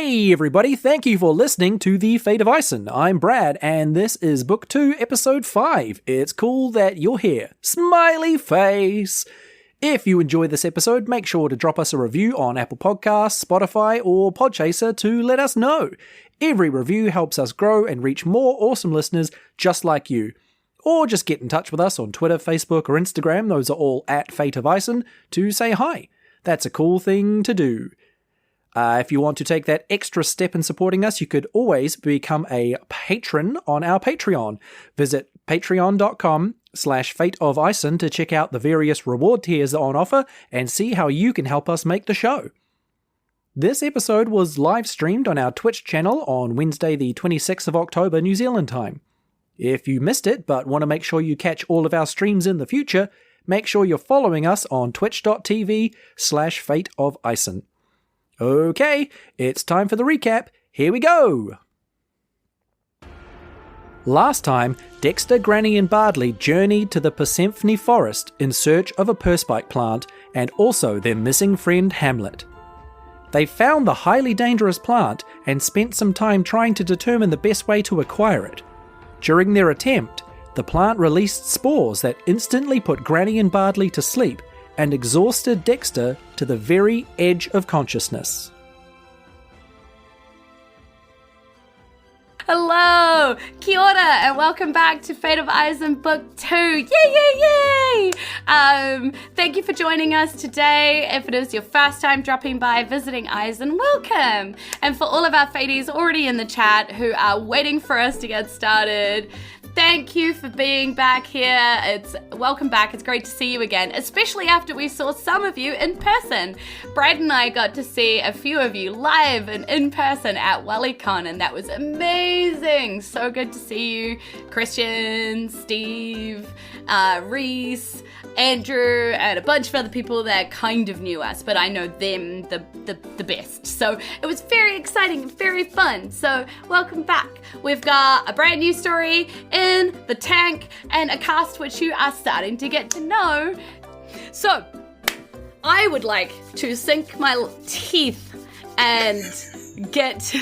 Hey everybody, thank you for listening to The Fate of Isen. I'm Brad, and this is Book 2, Episode 5. It's cool that you're here. Smiley face! If you enjoyed this episode, make sure to drop us a review on Apple Podcasts, Spotify, or Podchaser to let us know. Every review helps us grow and reach more awesome listeners just like you. Or just get in touch with us on Twitter, Facebook, or Instagram, those are all at Fate of Isen, to say hi. That's a cool thing to do. If you want to take that extra step in supporting us, you could always become a patron on our Patreon. Visit patreon.com/fateofisen to check out the various reward tiers on offer and see how you can help us make the show. This episode was live streamed on our Twitch channel on Wednesday the 26th of October, New Zealand time. If you missed it but want to make sure you catch all of our streams in the future, make sure you're following us on twitch.tv/fateofisen. Okay, it's time for the recap. Here we go! Last time, Dexter, Granny and Bardley journeyed to the Posemphney forest in search of a perspike plant and also their missing friend Hamlet. They found the highly dangerous plant and spent some time trying to determine the best way to acquire it. During their attempt, the plant released spores that instantly put Granny and Bardley to sleep and exhausted Dexter to the very edge of consciousness. Hello! Kia ora, and welcome back to Fate of Isen Book 2. Yay, yay, yay! Thank you for joining us today. If it is your first time dropping by visiting Isen, welcome! And for all of our Faties already in the chat who are waiting for us to get started, thank you for being back here. Welcome back. It's great to see you again, especially after we saw some of you in person. Brad and I got to see a few of you live and in person at WallyCon, and that was amazing. So good to see you. Christian, Steve, Reese, Andrew, and a bunch of other people that kind of knew us, but I know them the best. So it was very exciting and very fun. So welcome back. We've got a brand new story in the tank and a cast which you are starting to get to know. So I would like to sink my teeth and get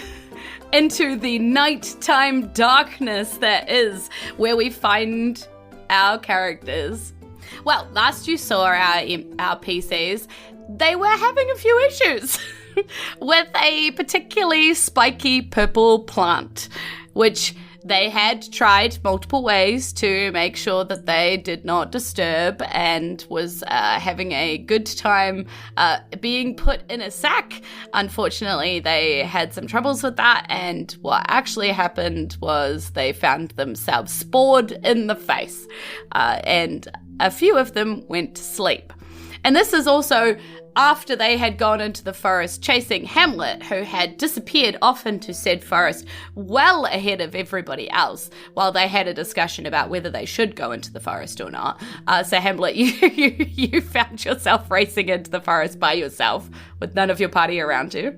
into the nighttime darkness that is where we find our characters. Well, last you saw our PCs, they were having a few issues with a particularly spiky purple plant, which they had tried multiple ways to make sure that they did not disturb and was having a good time being put in a sack. Unfortunately, they had some troubles with that, and what actually happened was they found themselves spored in the face, and a few of them went to sleep. And this is also after they had gone into the forest chasing Hamlet, who had disappeared off into said forest well ahead of everybody else, while they had a discussion about whether they should go into the forest or not. So Hamlet, you found yourself racing into the forest by yourself with none of your party around you.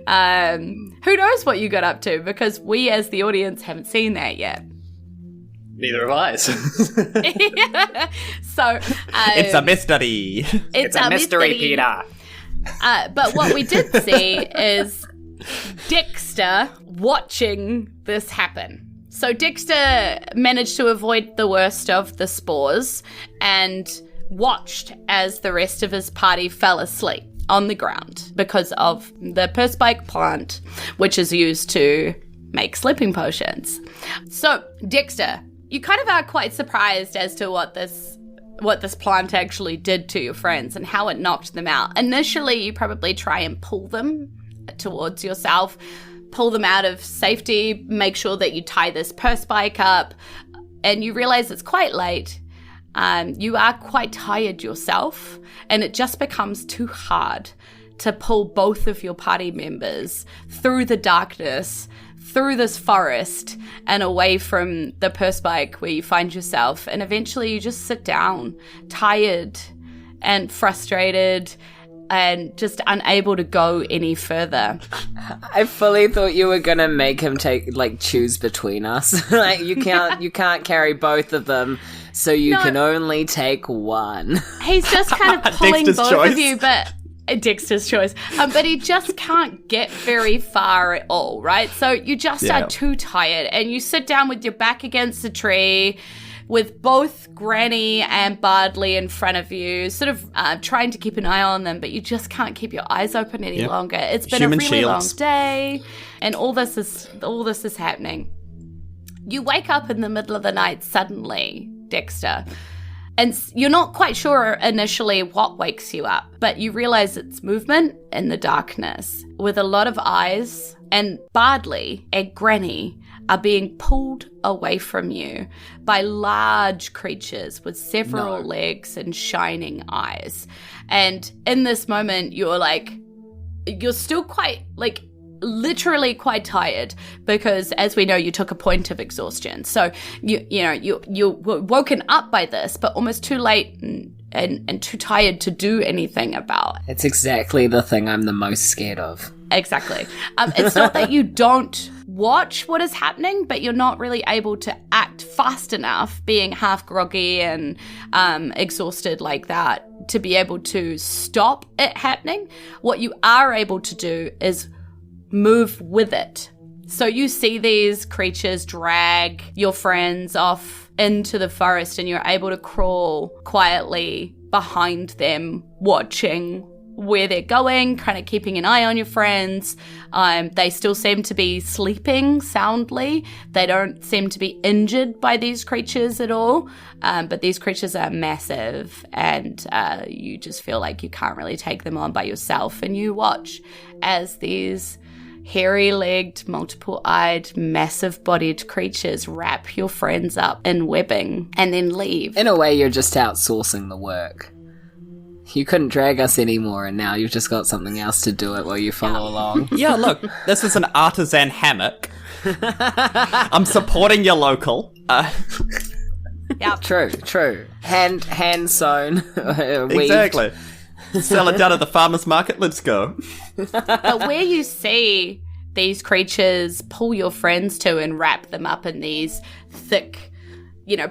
Who knows what you got up to, because we as the audience haven't seen that yet. Neither have I. So it's a mystery. It's a mystery, Peter. But what we did see is Dexter watching this happen. So Dexter managed to avoid the worst of the spores and watched as the rest of his party fell asleep on the ground because of the perspike plant, which is used to make sleeping potions. So Dexter, you kind of are quite surprised as to what this plant actually did to your friends and how it knocked them out. Initially, you probably try and pull them towards yourself, pull them out of safety, make sure that you tie this perspike up, and you realize it's quite late. You are quite tired yourself, and it just becomes too hard to pull both of your party members through the darkness, through this forest and away from the perspike where you find yourself. And eventually you just sit down, tired and frustrated and just unable to go any further. I fully thought you were gonna make him choose between us. you can't carry both of them, so you can only take one. He's just kind of pulling both of you, but Dexter's choice. But he just can't get very far at all, right? So you just are too tired, and you sit down with your back against the tree with both Granny and Bardley in front of you, sort of trying to keep an eye on them, but you just can't keep your eyes open any longer. It's been a really long day, and all this is happening. You wake up in the middle of the night suddenly, Dexter, and you're not quite sure initially what wakes you up, but you realize it's movement in the darkness with a lot of eyes, and Bardley and Granny are being pulled away from you by large creatures with several legs and shining eyes. And in this moment, you're still quite, literally quite tired, because as we know, you took a point of exhaustion. So you were woken up by this, but almost too late and too tired to do anything about. It's exactly the thing I'm the most scared of. Exactly. It's not that you don't watch what is happening, but you're not really able to act fast enough, being half groggy and exhausted like that, to be able to stop it happening. What you are able to do is move with it. So you see these creatures drag your friends off into the forest, and you're able to crawl quietly behind them, watching where they're going, kind of keeping an eye on your friends. They still seem to be sleeping soundly. They don't seem to be injured by these creatures at all. But these creatures are massive, and you just feel like you can't really take them on by yourself. And you watch as these hairy-legged, multiple-eyed, massive-bodied creatures wrap your friends up in webbing and then leave. In a way, you're just outsourcing the work. You couldn't drag us anymore, and now you've just got something else to do it while you follow along. Yeah, look, this is an artisan hammock. I'm supporting your local. Yeah, True. Hand sewn. Exactly. Sell it down at the farmer's market. Let's go. But where you see these creatures pull your friends to and wrap them up in these thick,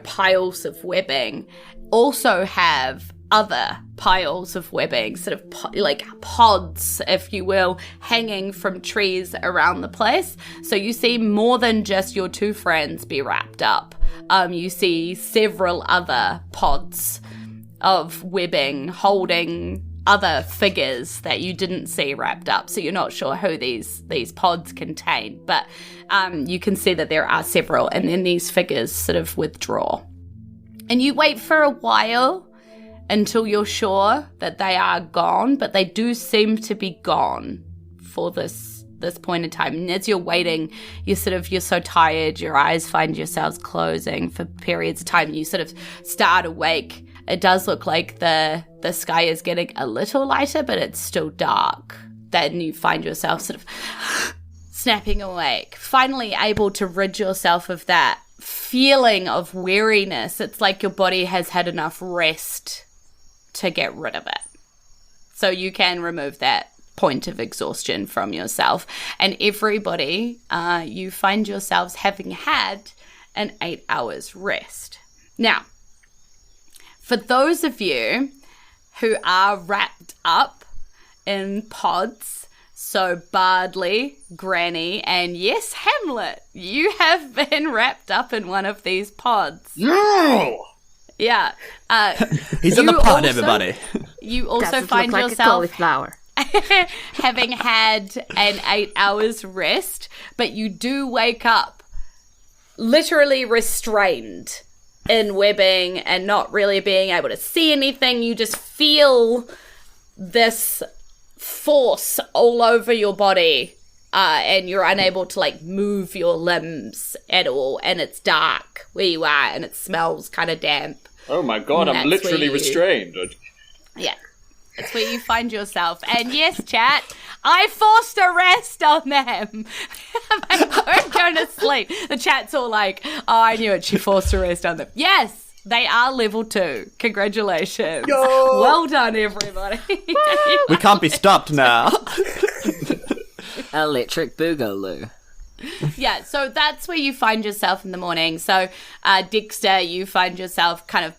piles of webbing, also have other piles of webbing, sort of like pods, if you will, hanging from trees around the place. So you see more than just your two friends be wrapped up. You see several other pods of webbing holding other figures that you didn't see wrapped up. So you're not sure who these pods contain, but you can see that there are several, and then these figures sort of withdraw. And you wait for a while until you're sure that they are gone, but they do seem to be gone for this point in time. And as you're waiting, you're so tired, your eyes find yourselves closing for periods of time. You sort of start awake. It does look like the sky is getting a little lighter, but it's still dark. Then you find yourself sort of snapping awake, finally able to rid yourself of that feeling of weariness. It's like your body has had enough rest to get rid of it. So you can remove that point of exhaustion from yourself. And everybody, you find yourselves having had an 8 hours rest. Now, for those of you who are wrapped up in pods, so Bardley, Granny, and yes, Hamlet, you have been wrapped up in one of these pods. No! Yeah. He's in the pod, everybody. You also Doesn't find look like yourself a cauliflower. having had an 8 hours rest, but you do wake up literally restrained in webbing and not really being able to see anything. You just feel this force all over your body, and you're unable to move your limbs at all, and it's dark where you are, and it smells kind of damp. Oh my god, I'm literally restrained. Yeah, it's where you find yourself. And yes, chat, I forced a rest on them. They weren't going to sleep. The chat's all like, oh, I knew it, she forced a rest on them. Yes, they are level 2. Congratulations. Yo! Well done, everybody. We can't be stopped now. Electric Boogaloo. Yeah, so that's where you find yourself in the morning. So, Dexter, you find yourself kind of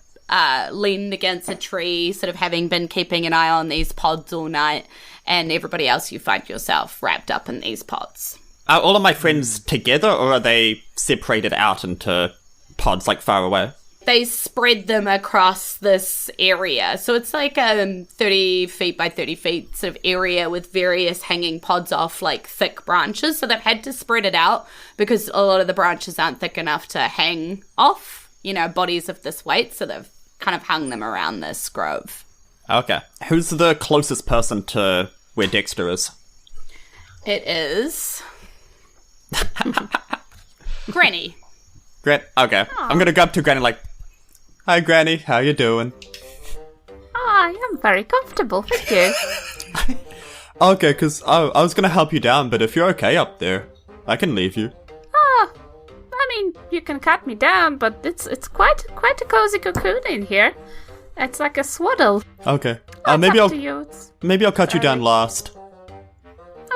leaned against a tree, sort of having been keeping an eye on these pods all night, and everybody else, you find yourself wrapped up in these pods. Are all of my friends together, or are they separated out into pods, like, far away? They spread them across this area. So it's like a 30 feet by 30 feet sort of area with various hanging pods off like thick branches. So they've had to spread it out because a lot of the branches aren't thick enough to hang off, bodies of this weight. So they've kind of hung them around this grove. Okay. Who's the closest person to where Dexter is? It is... Granny. Okay. Aww. I'm gonna go up to Granny like, "Hi, Granny. How you doing?" I am very comfortable, thank you. Okay, because I was gonna help you down, but if you're okay up there, I can leave you. I mean, you can cut me down, but it's quite a cozy cocoon in here. It's like a swaddle. Okay. Maybe I'll cut you down last.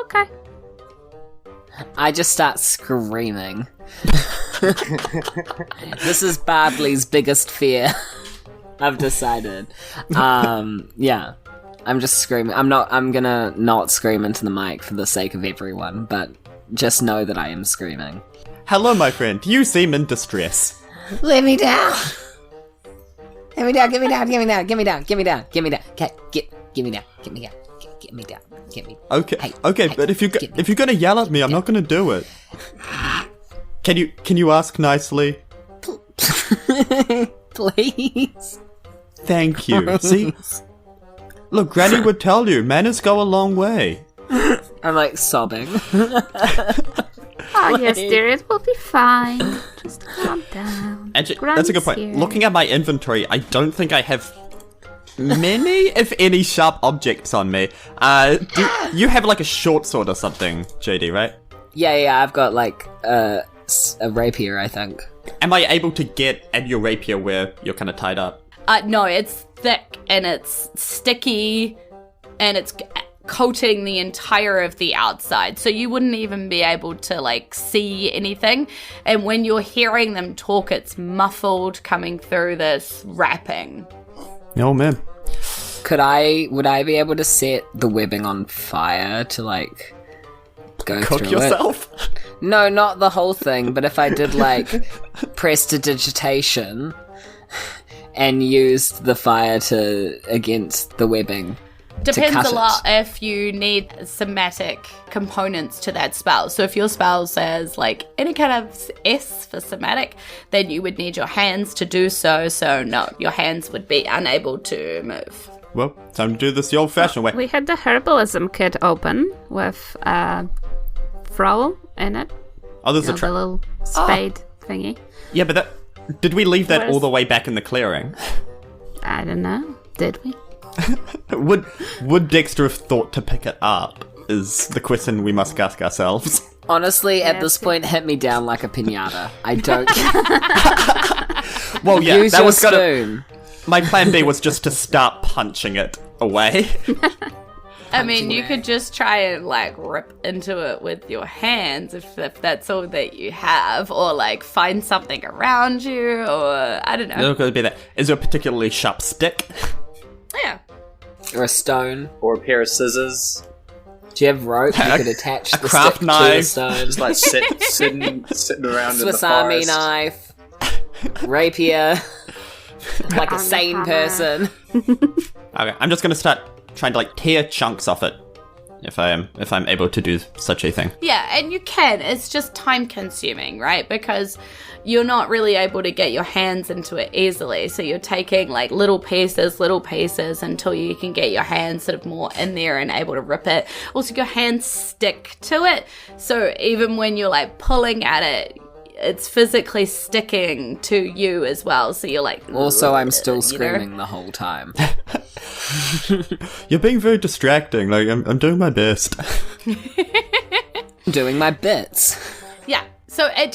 Okay. I just start screaming. This is Bardley's biggest fear. I've decided. Yeah. I'm just screaming. I'm gonna not scream into the mic for the sake of everyone, but just know that I am screaming. Hello, my friend. You seem in distress. Let me down! Get me down, get me down, get me down, get me down, get me down, get me down, get me down, get me down, get me down, get me. Okay, but if you're gonna yell at me, I'm not gonna do it. Can you ask nicely? Please. Thank you. See? Look, Granny would tell you, manners go a long way. I'm like sobbing. Oh yes, dear, it will be fine. Just calm down. Actually, that's a good point. Here. Looking at my inventory, I don't think I have many, if any, sharp objects on me. Do you have like a short sword or something, JD, right? Yeah, I've got like a rapier, I think. Am I able to get at your rapier where you're kind of tied up? No, it's thick and it's sticky and it's coating the entire of the outside. So you wouldn't even be able to like see anything. And when you're hearing them talk, it's muffled coming through this wrapping. Oh man. Would I be able to set the webbing on fire to like go Cook through yourself? it? No, not the whole thing, but if I did like prestidigitation and used the fire against the webbing. Depends a lot if you need somatic components to that spell. So if your spell says like any kind of S for somatic, then you would need your hands to do so. So no, your hands would be unable to move. Well, time to do this the old-fashioned way. We had the herbalism kit open with Frowl in it. Oh, there's a the little spade thingy. Yeah, but did we leave that all the way back in the clearing? I don't know. Did we? Would Dexter have thought to pick it up? Is the question we must ask ourselves. Honestly, at this point, hit me down like a piñata. I don't. Well, yeah, Use that your was spoon. My plan B was just to start punching it away. I mean, you could just try and like rip into it with your hands if that's all that you have, or like find something around you, or I don't know. It'll go be that. Is there a particularly sharp stick? Yeah. Or a stone. Or a pair of scissors. Do you have rope? You could attach the craft stick knife. to the stone. Just like sitting around Swiss in the Army forest. knife. Rapier. Like a sane person. Okay, I'm just gonna start trying to like tear chunks off it. If I'm able to do such a thing. Yeah, and you can. It's just time consuming, right? Because you're not really able to get your hands into it easily. So you're taking like little pieces until you can get your hands sort of more in there and able to rip it. Also, your hands stick to it. So even when you're like pulling at it, it's physically sticking to you as well. So you're like... Also, I'm still screaming the whole time. You're being very distracting. Like, I'm doing my best. Doing my bits. Yeah. So it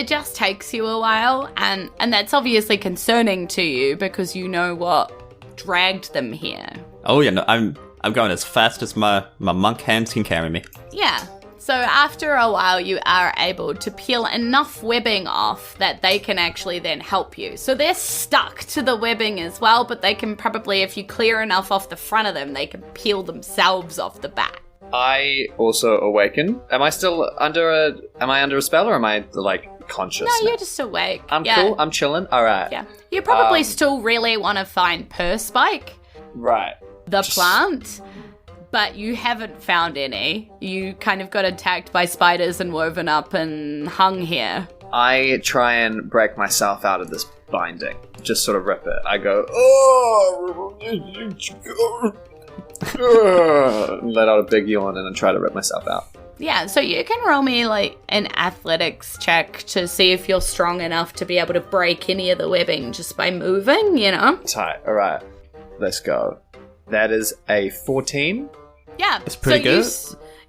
just takes you a while, and that's obviously concerning to you because you know what dragged them here. Oh yeah, no, I'm going as fast as my monk hands can carry me. Yeah. So after a while, you are able to peel enough webbing off that they can actually then help you. So they're stuck to the webbing as well, but they can probably, if you clear enough off the front of them, they can peel themselves off the back. I also awaken. Am I under a spell, or am I conscious? No, now? you're just awake. I'm cool. I'm chilling. All right. Yeah. You probably still really want to find Perspike, Right. the plant, but you haven't found any. You kind of got attacked by spiders and woven up and hung here. I try and break myself out of this binding. Just sort of rip it. I go, oh, let out a big yawn and then try to rip myself out. Yeah, so you can roll me an athletics check to see if you're strong enough to be able to break any of the webbing just by moving, Tight. All right. Let's go. That is a 14. Yeah. It's pretty good.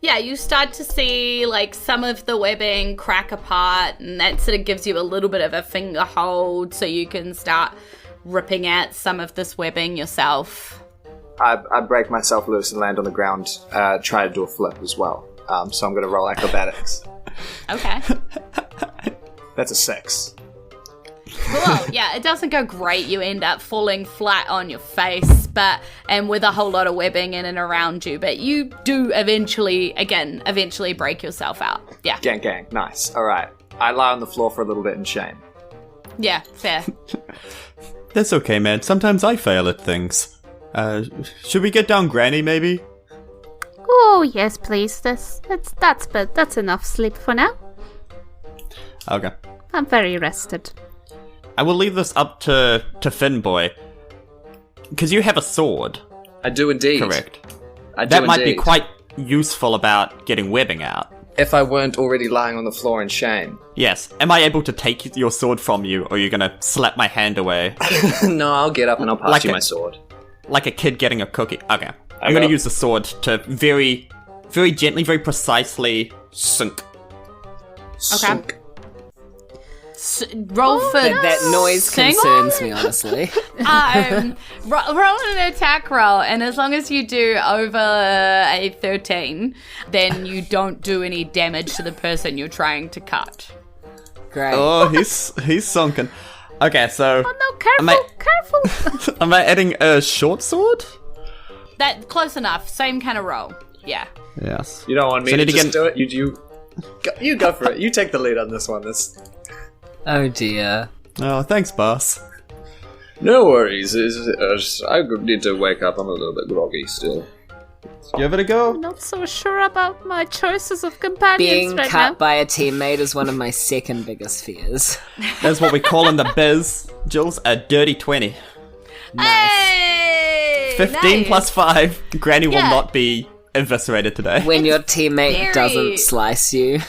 You start to see some of the webbing crack apart, and that sort of gives you a little bit of a finger hold so you can start ripping at some of this webbing yourself. I break myself loose and land on the ground, try to do a flip as well. So I'm going to roll acrobatics. Okay. That's a 6. Cool. Yeah, it doesn't go great. You end up falling flat on your face, and with a whole lot of webbing in and around you. But you do eventually break yourself out. Yeah. Gang. Nice. All right. I lie on the floor for a little bit in shame. Yeah, fair. That's okay, man. Sometimes I fail at things. Should we get down Granny, maybe? Oh, yes, please. That's enough sleep for now. Okay. I'm very rested. I will leave this up to Finboy. Because you have a sword. I do indeed. Correct. I do That might be indeed. quite useful about getting webbing out. If I weren't already lying on the floor in shame. Yes. Am I able to take your sword from you, or are you gonna slap my hand away? No, I'll get up and I'll pass Like you a- my sword. Like a kid getting a cookie. Okay. I'm gonna use the sword to very, very gently, very precisely sink. Okay. Roll for That noise sing? concerns me, honestly. Roll an attack roll, and as long as you do over a 13, then you don't do any damage to the person you're trying to cut. Great. Oh, he's sunken. Okay, so Oh no, careful! am I adding a short sword? That close enough. Same kind of roll. Yeah. Yes. You don't want me So to need to just get- do it? You go for it. You take the lead on this one. Oh dear. Oh, thanks, boss. No worries. I need to wake up. I'm a little bit groggy still. Give it a go. Not so sure about my choices of companions Being right cut now. by a teammate is one of my second biggest fears. That's what we call in the biz, Jules, a dirty 20. Hey! 15 nice. plus 5. Granny will Yeah. not be eviscerated today. When your teammate very- doesn't slice you.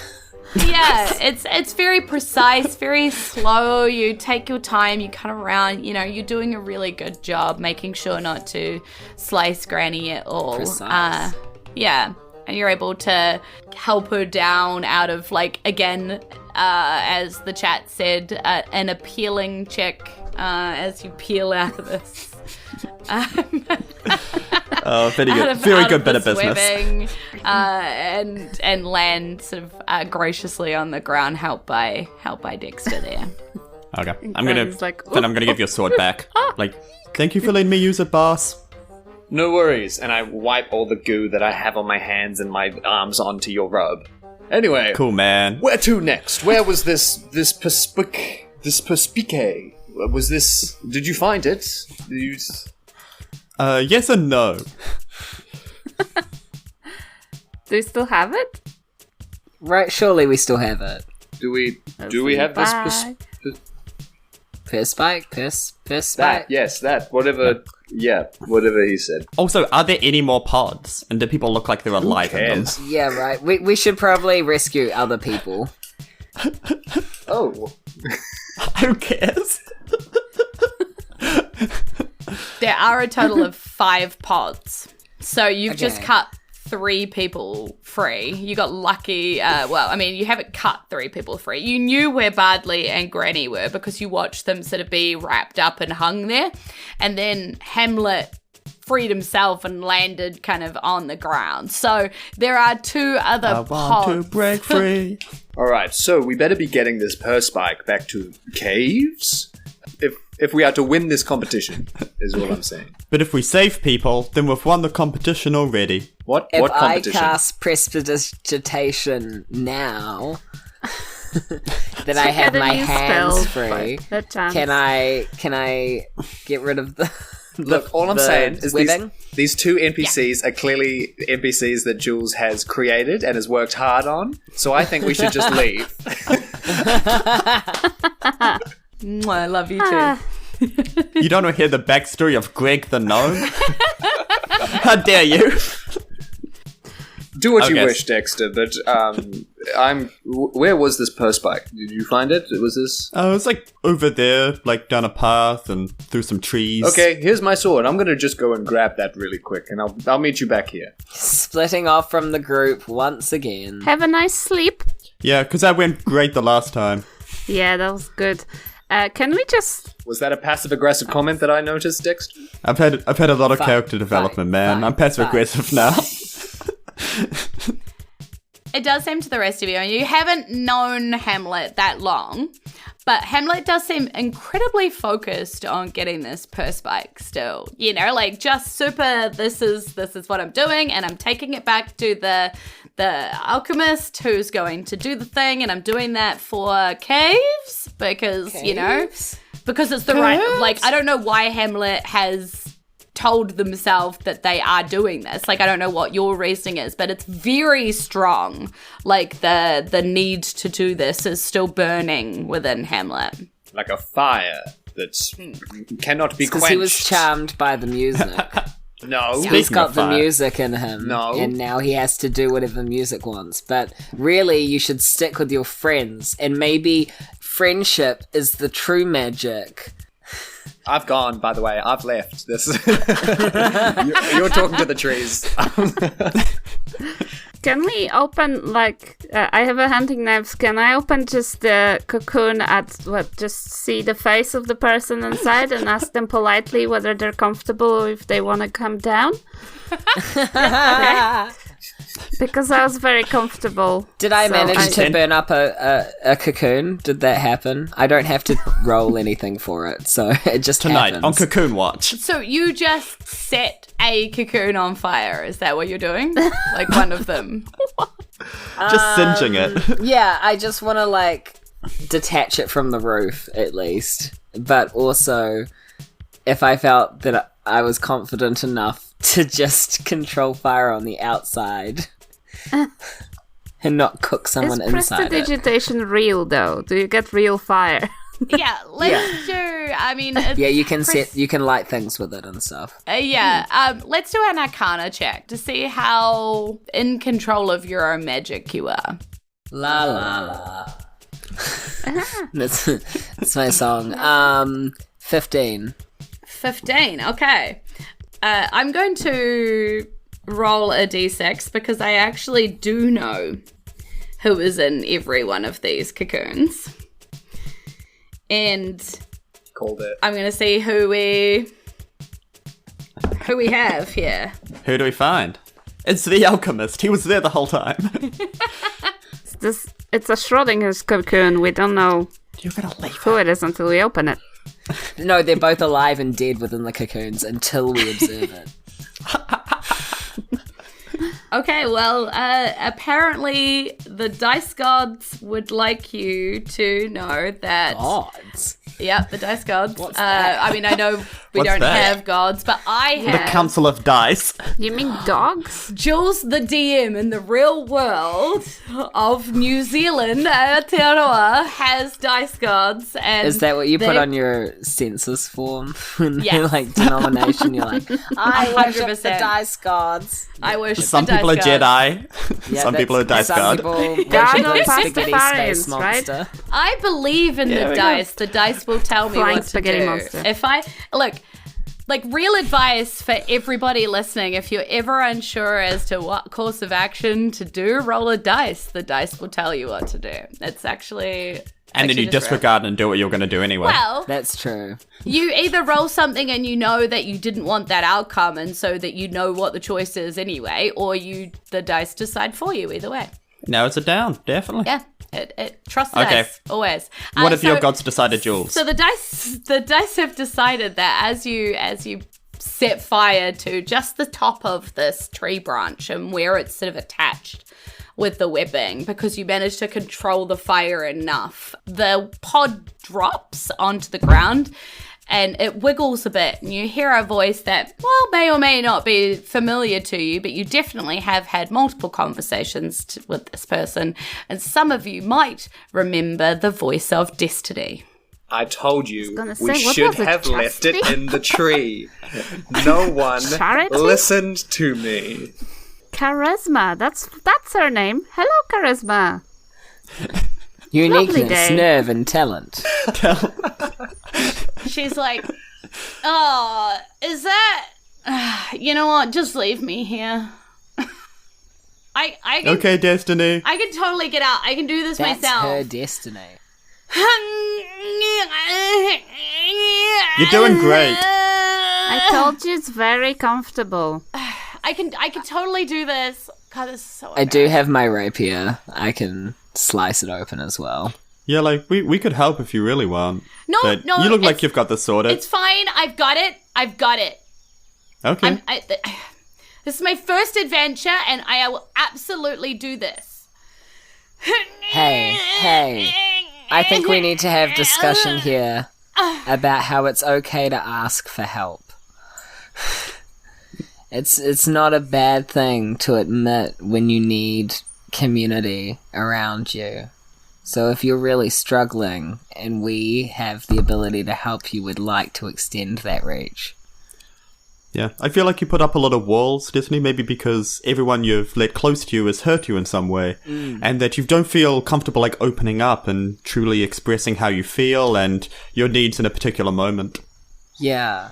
Yeah, it's very precise, very slow. You take your time, you cut around, you're doing a really good job making sure not to slice Granny at all. Precise. Yeah, and you're able to help her down out of, as the chat said, an appealing check as you peel out of this. Oh, very Out good. of- Very out good bit of this business. webbing, and land sort of graciously on the ground, helped by Dexter there. Okay. I'm gonna Granny's like, then I'm gonna give your sword back. Thank you for letting me use it, boss. No worries. And I wipe all the goo that I have on my hands and my arms onto your robe. Anyway, Cool, man. where to next? Where was this perspique? Was this? Did you find it? Did you? Yes and no. Do you still have it? Right, surely we still have it. Do we have this? Bye. Piss spike, piss That spike. yes, that whatever. Yeah, whatever he said. Also, are there any more pods? And do people look like they're alive in them? cares? Yeah, right. We should probably rescue other people. Oh, Who cares? There are a total of 5 pods. So you've just Okay. cut 3 people free. You got lucky. You haven't cut 3 people free. You knew where Bardley and Granny were because you watched them sort of be wrapped up and hung there. And then Hamlet freed himself and landed kind of on the ground. So there are two other I want to pods. break free. Alright, so we better be getting this Perspike back to caves? If we are to win this competition, is all I'm saying. But if we save people, then we've won the competition already. What If I competition? cast Prestidigitation now, that I have Get a my new hands spell, free, no chance. can I get rid of the Look, all I'm the saying is webbing? these two NPCs are clearly NPCs that Jules has created and has worked hard on, so I think we should just leave. Mwah, I love you too. You don't want to hear the backstory of Greg the Gnome? How dare you? Do what you Okay. wish, Dexter, but where was this Perspike? Did you find it? Was this... Oh, it's like over there, like down a path and through some trees. Okay, here's my sword. I'm gonna just go and grab that really quick, and I'll meet you back here. Splitting off from the group once again. Have a nice sleep. Yeah, because that went great the last time. Yeah, that was good. Can we just... Was that a passive-aggressive comment that I noticed, Dexter? I've had a lot of Fine, character development, fine, man. fine, I'm passive aggressive now. It does seem to the rest of you, and you haven't known Hamlet that long, but Hamlet does seem incredibly focused on getting this Perspike still. You know, like just super, this is what I'm doing, and I'm taking it back to the alchemist who's going to do the thing, and I'm doing that for caves because, you know, because it's the right, like, I don't know why Hamlet has told themselves that they are doing this. Like, I don't know what your reasoning is, but it's very strong. Like, the need to do this is still burning within Hamlet. Like a fire that cannot be Because quenched. he was charmed by the music. No. He's Speaking got of the fire. music in him. No. And now he has to do whatever the music wants. But really, you should stick with your friends. And maybe friendship is the true magic. I've gone, by the way. I've left. This. You're talking to the trees. Can we open, like, I have a hunting knife. Can I open just the cocoon just see the face of the person inside and ask them politely whether they're comfortable or if they want to come down? Because I was very comfortable. Did I So manage to I- burn up a cocoon? Did that happen? I don't have to roll anything for it, so it just Tonight happens. on Cocoon Watch. So you just set a cocoon on fire. Is that what you're doing? Like one of them. Just singeing it. Yeah, I just want to, like, detach it from the roof, at least. But also, if I felt that I was confident enough to just control fire on the outside and not cook someone Is inside it. prestidigitation real, though? Do you get real fire? Yeah, let's do. I mean, it's Yeah, you can light things with it and stuff. let's do an Arcana check to see how in control of your own magic you are. La la la. That's my song. 15. 15. Okay. I'm going to roll a d6 because I actually do know who is in every one of these cocoons. And Called it. I'm going to see who we have here. Who do we find? It's the alchemist. He was there the whole time. It's a Schrodinger's cocoon. We don't know You're gonna leave. who it is until we open it. No, they're both alive and dead within the cocoons until we observe it. Okay, well, apparently the dice gods would like you to know that... Odds. Yep, the dice gods. What's that? I mean, I know we What's don't that? have gods, but I The have. Council of Dice. You mean dogs? Jules, the DM in the real world of New Zealand, Aotearoa, has dice gods. And Is that what you put they- on your census form? When Yes. you're like denomination, you're like, I worship the 100%. dice gods. I worship Some the dice people are gods. Yeah, Jedi. Some people are Dice some God. people God worship of the spaghetti Pastafarians, space right? monster. I believe in There the we dice. The dice will tell me Flying what to spaghetti do. monster. If I look, like real advice for everybody listening, if you're ever unsure as to what course of action to do, roll a dice. The dice will tell you what to do. It's actually And then you disregard and do what you're going to do anyway. Well, That's true. you either roll something and you know that you didn't want that outcome, and so that you know what the choice is anyway, or the dice decide for you. Either way, Narrows it down, definitely. yeah. Trust the Okay. dice always. What have your gods decided, Jules? So the dice have decided that as you set fire to just the top of this tree branch and where it's sort of attached with the webbing, because you managed to control the fire enough, the pod drops onto the ground and it wiggles a bit, and you hear a voice that, well, may or may not be familiar to you, but you definitely have had multiple conversations with this person, and some of you might remember the voice of Destiny. I told you gonna we say, what should was it, have left it Chastity? in the tree. No one Charity? listened to me. Charisma. That's her name. Hello, Charisma. Uniqueness, day. nerve, and talent. She's like, oh, is that... you know what? Just leave me here. I can, Okay, Destiny. I can totally get out. I can do this That's myself. her destiny. You're doing great. I told you it's very comfortable. I can totally do this. God, this is so I do have my rapier. I can slice it open as well. Yeah, like, we could help if you really want. No, But no, you look like it's- you've got this sorted. It's fine. I've got it. Okay. This is my first adventure, and I will absolutely do this. Hey. I think we need to have discussion here about how it's okay to ask for help. It's not a bad thing to admit when you need community around you. So if you're really struggling and we have the ability to help you, we'd like to extend that reach. Yeah, I feel like you put up a lot of walls, Destiny, maybe because everyone you've let close to you has hurt you in some way, and that you don't feel comfortable, like, opening up and truly expressing how you feel and your needs in a particular moment. Yeah.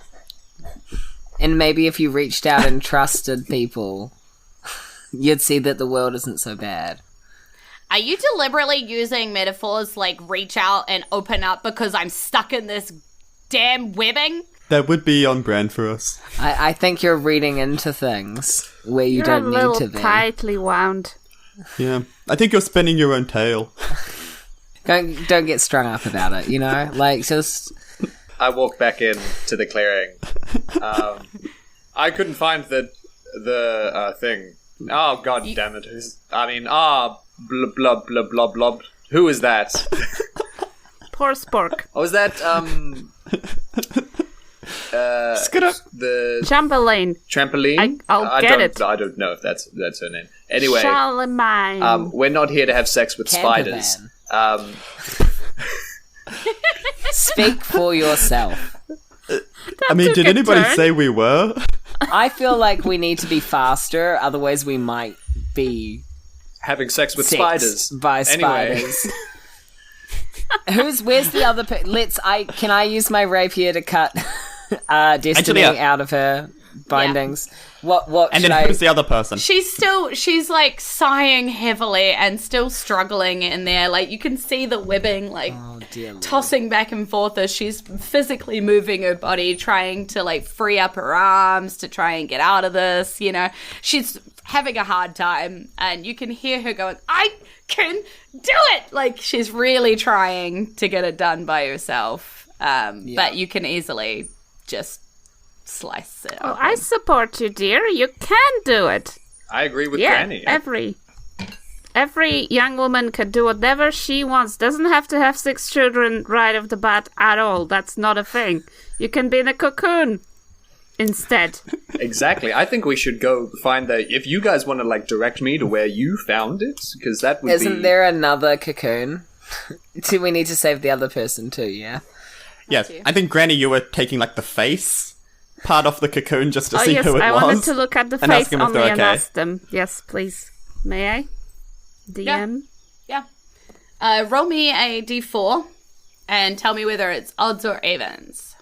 And maybe if you reached out and trusted people, you'd see that the world isn't so bad. Are you deliberately using metaphors like reach out and open up because I'm stuck in this damn webbing? That would be on brand for us. I think you're reading into things where you You're don't a need little to be. tightly wound. Yeah. I think you're spinning your own tail. Don't get strung up about it, you know? Like, just... I walk back in to the clearing. I couldn't find the thing. Oh, god damn it. Blub, blub, blub, blub, blub. Who is that? Poor spork. Oh, is that, the Chamberlain. trampoline? I'll get it. I don't know if that's her name. Anyway, Charlemagne. we're not here to have sex with Campervan. spiders. Speak for yourself. I mean, took did a anybody turn. say we were? I feel like we need to be faster, otherwise we might be Having sex with sexed spiders. by Anyway. spiders. Where's the other can I use my rapier to cut Destiny Actually, yeah. out of her bindings? What And should then I... who's the other person? She's like sighing heavily and still struggling in there. Like you can see the webbing like Oh, dear Lord. tossing back and forth as she's physically moving her body, trying to like free up her arms to try and get out of this, you know. She's having a hard time and you can hear her going, I can do it! Like she's really trying to get it done by herself. But you can easily just slice it. Oh, open. I support you, dear. You can do it. I agree with Yeah, Granny. every young woman can do whatever she wants. Doesn't have to have 6 children right off the bat at all. That's not a thing. You can be in a cocoon instead. Exactly. I think we should go find if you guys want to like direct me to where you found it, because that would Isn't be... there another cocoon? Do we need to save the other person too, yeah? Yes, I think, Granny, you were taking, like, the face part off the cocoon just to Oh see yes, who it I was. wanted to look at the and ask face them if only they're and okay. ask them. Yes, please. May I? DM? Yeah. Roll me a d4 and tell me whether it's odds or evens.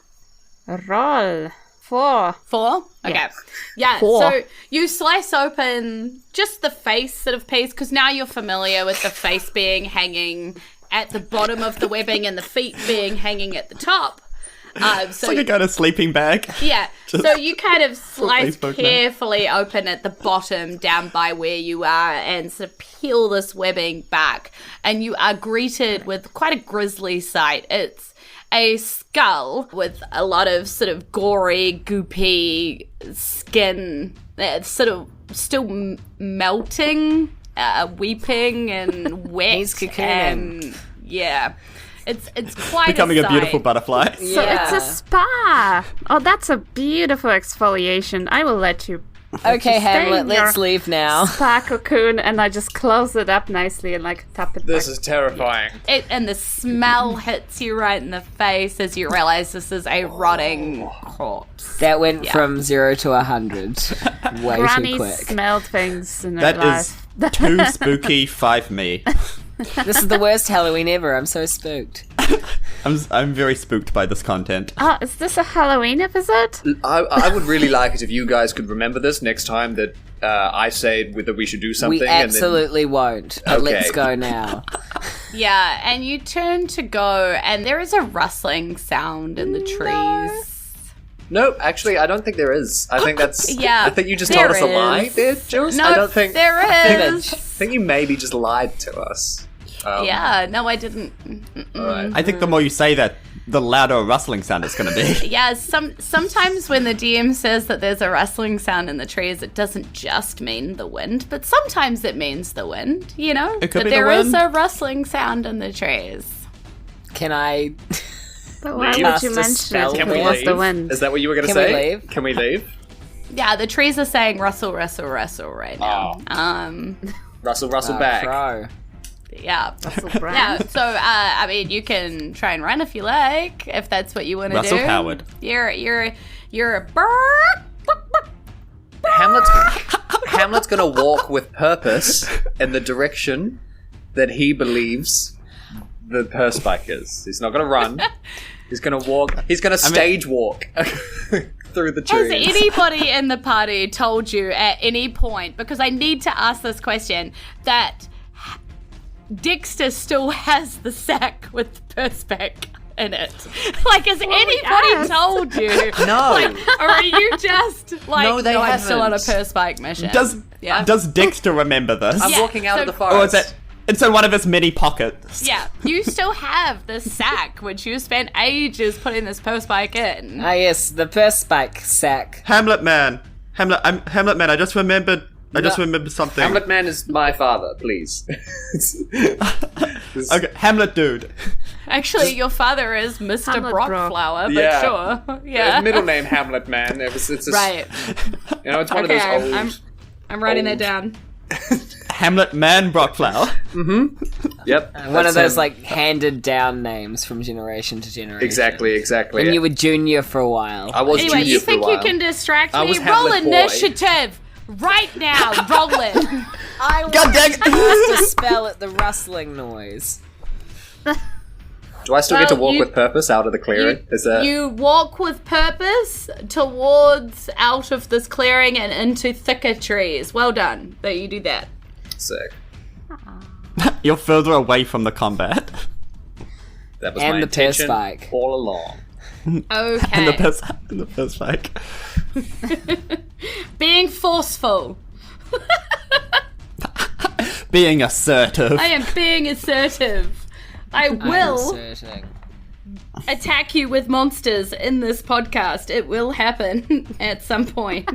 Roll. 4. 4? Okay. Yeah, 4. so you slice open just the face sort of piece, because now you're familiar with the face being hanging at the bottom of the webbing and the feet being hanging at the top. It's like a kind of sleeping bag. Yeah, so you kind of slice Facebook carefully open at the bottom down by where you are and sort of peel this webbing back, and you are greeted with quite a grisly sight. It's a skull with a lot of sort of gory, goopy skin that's sort of still melting, weeping and wet. He's cocooning. And, yeah. It's quite Becoming a sight. beautiful butterfly. So it's a spa. Oh, that's a beautiful exfoliation. I will let you. Okay, stay Hamlet, in let's your leave now. Spa cocoon, and I just close it up nicely and like tap it This back. is terrifying. And the smell hits you right in the face as you realize this is a rotting corpse. That went from 0 to 100 way Granny too quick. smelled things in her That life. is too spooky. 5 me. This is the worst Halloween ever. I'm so spooked. I'm very spooked by this content. Oh, is this a Halloween episode? I would really like it if you guys could remember this next time that I say that we should do something. We absolutely won't. But Okay. let's go now. Yeah, and you turn to go, and there is a rustling sound in the trees. No, actually, I don't think there is. I think that's. Yeah, I think you just there told us a lie, is. there, Jules. No, I don't think there is. I think you maybe just lied to us. Yeah, no, I didn't. Alright. I think the more you say that, the louder a rustling sound it's going to be. Yeah, sometimes when the DM says that there's a rustling sound in the trees, it doesn't just mean the wind, but sometimes it means the wind, you know? It could but be the there is wind. a rustling sound in the trees. Can I... But why Leave. would you Cast a mention spell. it Can if we it was leave? the wind? Is that what you were going to Can we say? leave? Can we leave? Yeah, the trees are saying rustle, rustle, rustle right now. Russell back. Crow. Yeah. Russell Brand? Yeah, so, I mean, you can try and run if you like, if that's what you want to do. Russell Howard. You're a bird. Hamlet's going to walk with purpose in the direction that he believes the Perspike is. He's not going to run. He's going to walk. He's going to stage walk through the Has trees. anybody in the party told you at any point, because I need to ask this question, that Dexter still has the sack with the Perspex in it? Like, has anybody yes. told you? No. Like, or are you just like, No, they I'm still on a haven't. Perspex mission? Does Dexter remember this? I'm Yeah, walking out of so- the forest. Or is that... It's in one of his many pockets. Yeah, you still have the sack, which you spent ages putting this Perspex in. Ah, yes, the Perspike sack. Hamlet man, I just remembered something. Hamlet man is my father, please. Okay, Hamlet dude. Actually, your father is Mr. Hamlet Brockflower, but Yeah. sure. Yeah. Middle name Hamlet man. It's just, Right. You know, it's one Okay, of those old. I'm writing old- that down. Hamlet man Brockflower. Yep. One of that's those, him. like, handed down names from generation to generation. Exactly. When you were junior for a while. I was Anyway, junior you for a think you while. can distract I me? was Roll Hamlet boy. initiative right now. Roll it. I God dang it! cast a spell at the rustling noise. Do I still get to Well, walk you- with purpose out of the clearing? Is that You walk with purpose towards out of this clearing and into thicker trees. Well done that you do that. sick? You're further away from the combat. That was And my the intention Perspike. all along. Okay. And the first like Being forceful. being assertive. I am being assertive. I will Inserting. attack you with monsters in this podcast. It will happen at some point.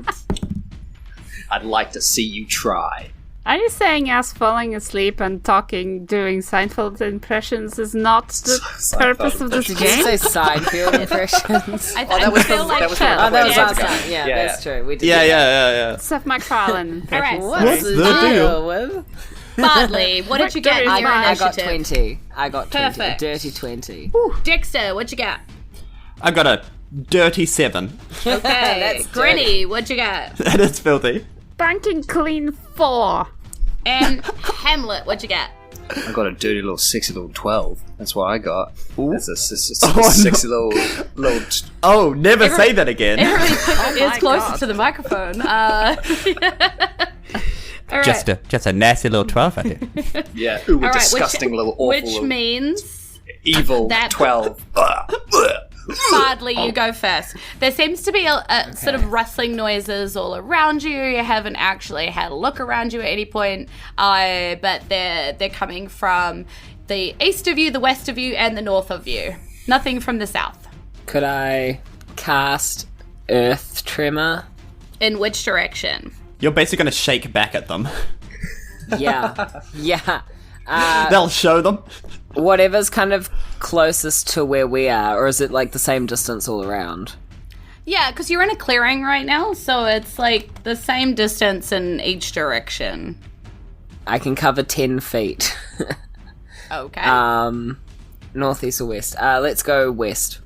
I'd like to see you try. Are you saying us falling asleep and talking, doing Seinfeld impressions is not the purpose of this Did you game? say Seinfeld impressions? I that was feel from- like that was from Oh, that was Yeah, last yeah. time. Yeah, Yeah. that's true. We did yeah. Seth MacFarlane All right. impressions. What's the the deal? deal with? Bardley, what did you get in Victory your is mine. I got initiative? 20. I got 20. Perfect. Dirty 20. Dexter, what you got? I got a dirty 7. Okay. That's Granny, what you got? That is filthy. Banking clean 4. And Hamlet, what you got? I got a dirty little sexy little 12. That's what I got. It's a Oh, no. sexy little Oh, never say that again. Everybody put your ears my closer God. to the microphone. All right. Just a nasty little 12 out there. Yeah. Ooh, a All right, disgusting little awful which little means evil that- 12. Bardley, you go first. There seems to be a sort of rustling noises all around you. You haven't actually had a look around you at any point, but they're coming from the east of you, the west of you, and the north of you. Nothing from the south. Could I cast Earth Tremor? In which direction? You're basically going to shake back at them. Yeah. Yeah. They'll show them. Whatever's kind of closest to where we are, or is it like the same distance all around? Yeah, because you're in a clearing right now, so it's like the same distance in each direction. I can cover 10 feet. Okay. Northeast or west? Let's go west.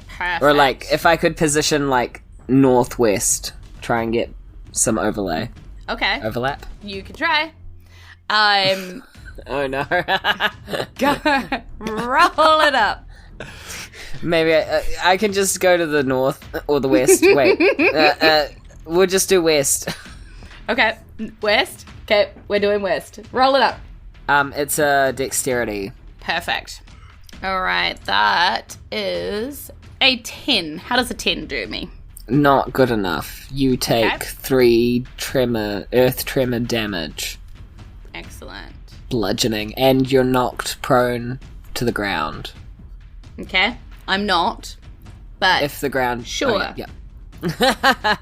Perfect. Or like, if I could position like northwest, try and get some overlay. Okay. Overlap? You can try. Oh no. Go roll it up. Maybe I can just go to the north or the west. Wait. We'll just do west. Okay. West. Okay, we're doing west. Roll it up. It's a dexterity. Perfect. All right, that is a 10. How does a 10 do me? Not good enough. You take Okay. 3 earth tremor damage, Excellent. bludgeoning, and you're knocked prone to the ground. Okay. I'm not, but If the ground... Sure. Oh, yeah.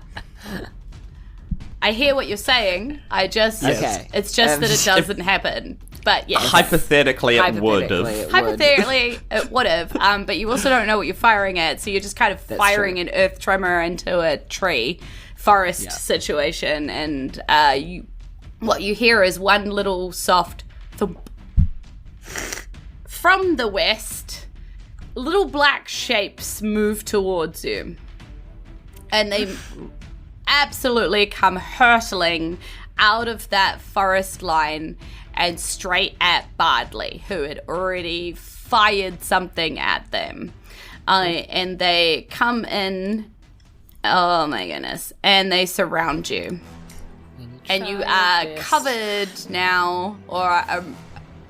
I hear what you're saying. Okay. It's just that it doesn't happen. But yes. Hypothetically, it would have. it would. Hypothetically, it would have, but you also don't know what you're firing at, so you're just kind of firing an earth tremor into a tree forest situation, and what you hear is one little soft thump. From the west, little black shapes move towards you, and they absolutely come hurtling out of that forest line and straight at Bardley, who had already fired something at them. And they come in, oh my goodness, and they surround you. And you are covered now, or are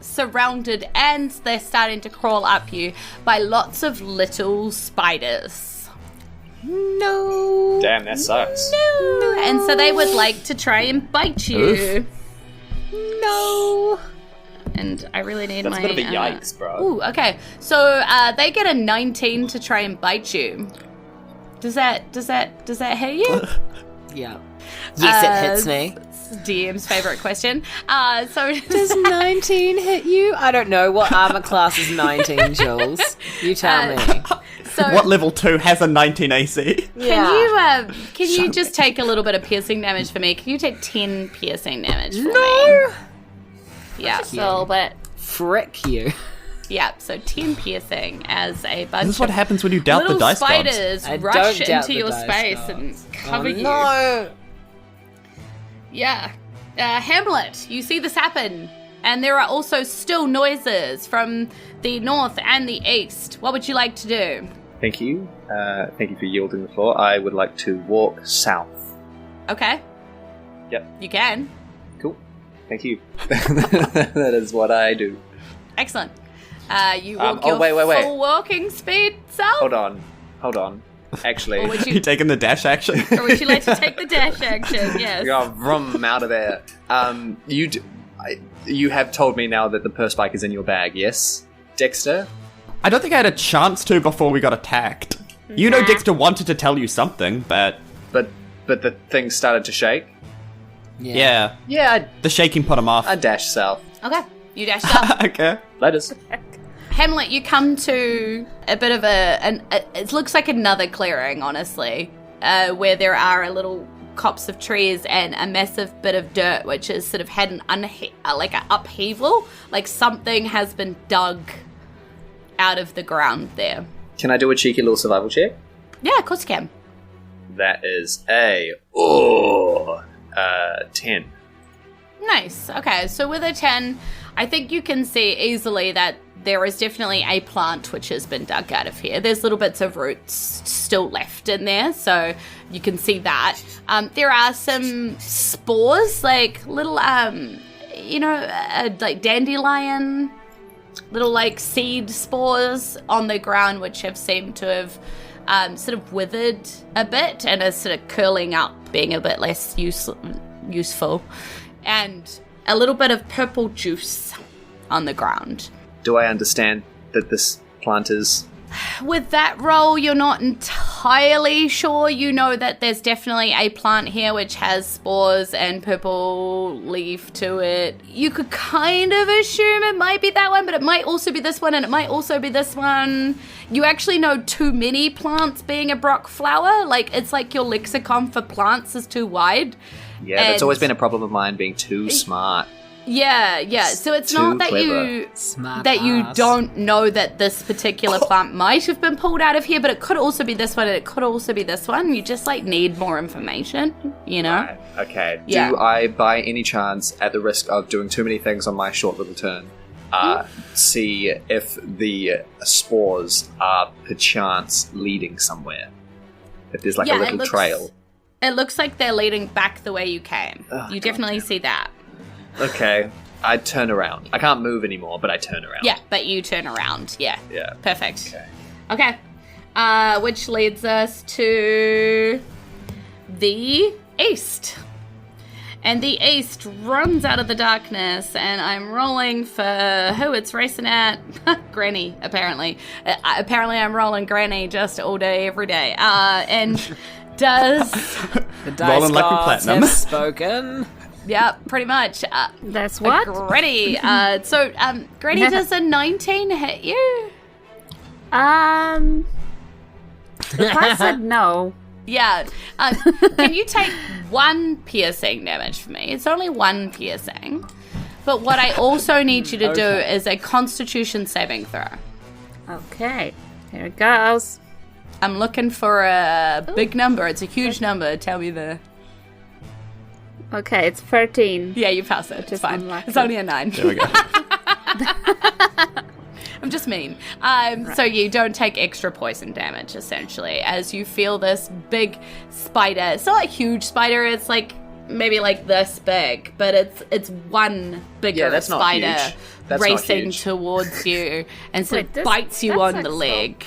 surrounded, and they're starting to crawl up you by lots of little spiders. No. Damn, that sucks. No. And so they would like to try and bite you. Oof. No. And I really need That's my... a bit of a yikes, bro. Ooh, okay. So they get a 19 to try and bite you. Does that hit you? Yeah. Yes, it hits me. DM's favorite question. So Does 19 hit you? I don't know. What armor class is 19, Jules? You tell me. So What level 2 has a 19 AC? can you just take a little bit of piercing damage for me? Can you take 10 piercing damage for me? Yeah. So, but Frick you. Yeah, so 10 piercing as a bunch This is what of happens when you doubt little the dice gods. spiders I rush don't doubt into the your dice space gods. and cover you. No. Yeah. Hamlet, you see this happen. And there are also still noises from the north and the east. What would you like to do? Thank you. Thank you for yielding the floor. I would like to walk south. Okay. Yep. You can. Cool. Thank you. That is what I do. Excellent. You walk oh, your wait. full walking speed south? Hold on. Actually, Or would You you, taking the dash action? or would you like to take the dash action? Yes. we got vroom out of there. You have told me now that the purse bike is in your bag, yes? Dexter? I don't think I had a chance to before we got attacked. You know Dexter wanted to tell you something, but... But the thing started to shake? Yeah. Yeah, The shaking put him off. I dash south. Okay. You dash south. Okay. Laters. Hamlet, you come to a bit of it looks like another clearing, honestly, where there are a little copse of trees and a massive bit of dirt, which has sort of had an upheaval, like something has been dug out of the ground there. Can I do a cheeky little survival check? Yeah, of course you can. That is a 10. Nice. Okay, so with a 10, I think you can see easily that there is definitely a plant which has been dug out of here. There's little bits of roots still left in there, so you can see that. There are some spores, like little, like dandelion, little like seed spores on the ground, which have seemed to have sort of withered a bit and are sort of curling up, being a bit less useful. And a little bit of purple juice on the ground. Do I understand that this plant is... With that roll, you're not entirely sure. You know that there's definitely a plant here which has spores and purple leaf to it. You could kind of assume it might be that one, but it might also be this one, and it might also be this one. You actually know too many plants being a Brockflower. Like, it's like your lexicon for plants is too wide. Yeah, that's always been a problem of mine, being too smart. Yeah. So it's not that you don't know that this particular plant might have been pulled out of here, but it could also be this one, and it could also be this one. You just like need more information, you know? Right. Okay. Yeah. Do I, by any chance, at the risk of doing too many things on my short little turn, see if the spores are perchance leading somewhere? If there's like a little trail. It looks like they're leading back the way you came. You definitely see that. Okay, I turn around. I can't move anymore, but I turn around. Yeah, but you turn around. Yeah. Perfect. Okay. Which leads us to the east. And the east runs out of the darkness, and I'm rolling for who it's racing at. Granny, apparently. Apparently I'm rolling Granny just all day, every day. And does... The dice gods have spoken. Yeah, pretty much. That's what? Granny. Granny, does a 19 hit you? If I said no. Yeah. Can you take 1 piercing damage for me? It's only 1 piercing. But what I also need you to do is a Constitution saving throw. Okay, here it goes. I'm looking for a big number. It's a huge number. Tell me the... Okay, it's 13. Yeah, you pass it. It's fine. Unlucky. It's only a 9. There we go. I'm just mean. So you don't take extra poison damage, essentially, as you feel this big spider. It's not a huge spider. It's like maybe like this big, but it's one bigger spider racing towards you and sort of bites you on the leg.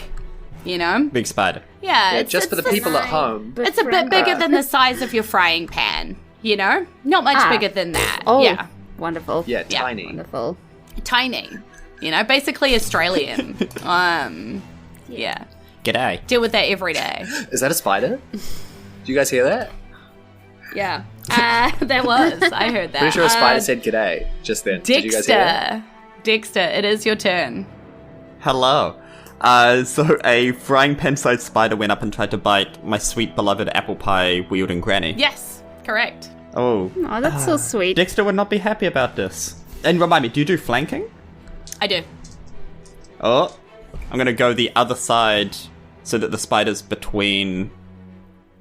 You know? Big spider. Yeah. Just for the people at home. It's a bit bigger than the size of your frying pan. You know? Not much bigger than that. Oh, yeah. Wonderful. Yeah, tiny. Wonderful. Tiny. You know, basically Australian. Yeah. G'day. Deal with that every day. Is that a spider? Do you guys hear that? Yeah. There was. I heard that. Pretty sure a spider said g'day just then. Dexter. Did you guys hear that? Dexter, it is your turn. Hello. So a frying pan-sized spider went up and tried to bite my sweet beloved apple pie wielding Granny. Yes, correct. Oh. Oh, that's so sweet. Dexter would not be happy about this. And remind me, do you do flanking? I do. Oh. I'm gonna go the other side so that the spider's between...